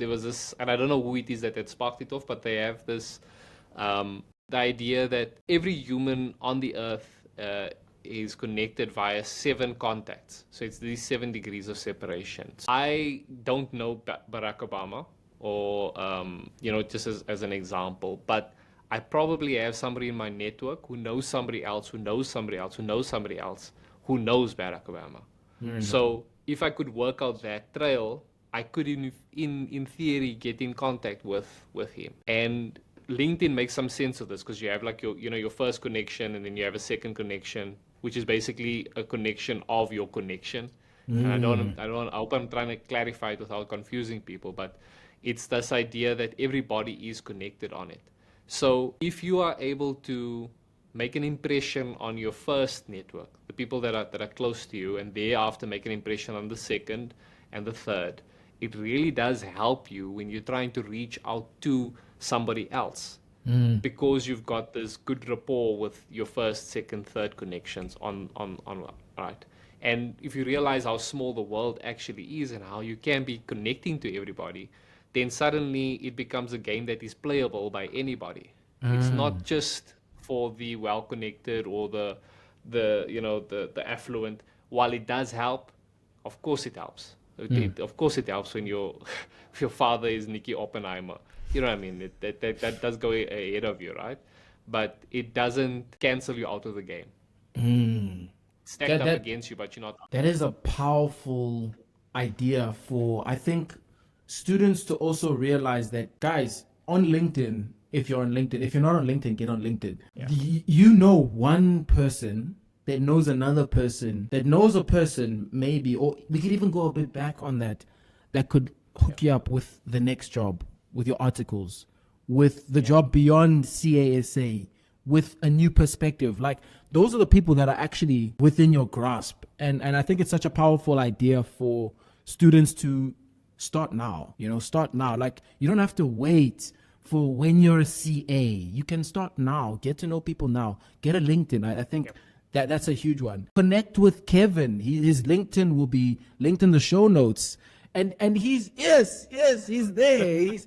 there was this, and I don't know who it is that had sparked it off, but they have this, the idea that every human on the earth is connected via 7 contacts. So it's these 7 degrees of separation. I don't know Barack Obama, or, just as an example, but I probably have somebody in my network who knows somebody else, who knows somebody else, who knows somebody else, who knows Barack Obama. So if I could work out that trail, I could, in theory, get in contact with him. And LinkedIn makes some sense of this, because you have like your first connection, and then you have a second connection, which is basically a connection of your connection. And I hope I'm trying to clarify it without confusing people, but it's this idea that everybody is connected on it. So if you are able to make an impression on your first network, the people that are close to you, and thereafter make an impression on the second and the third, it really does help you when you're trying to reach out to somebody else, because you've got this good rapport with your first, second, third connections on right. And if you realize how small the world actually is and how you can be connecting to everybody, then suddenly it becomes a game that is playable by anybody. It's not just for the well-connected or the affluent. While it does help, of course it helps. Of course it helps when your father is Nicky Oppenheimer. You know what I mean? That does go ahead of you, right? But it doesn't cancel you out of the game. Stacked up against you, but you're not. That is a powerful idea for, I think, students to also realize that, guys, on LinkedIn, if you're on LinkedIn, if you're not on LinkedIn, get on LinkedIn. Yeah. You know one person that knows another person that knows a person, maybe, or we could even go a bit back on that could hook you up with the next job, with your articles, with the job beyond CASA, with a new perspective. Like, those are the people that are actually within your grasp. And I think it's such a powerful idea for students to start now. Start now. Like, you don't have to wait for when you're a CA. You can start now. Get to know people now. Get a LinkedIn. I think that's a huge one. Connect with Kevin. His LinkedIn will be linked in the show notes. And he's he's there.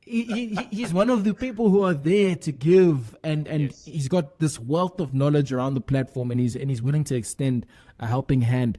He's one of the people who are there to give, and he's got this wealth of knowledge around the platform, and he's willing to extend a helping hand.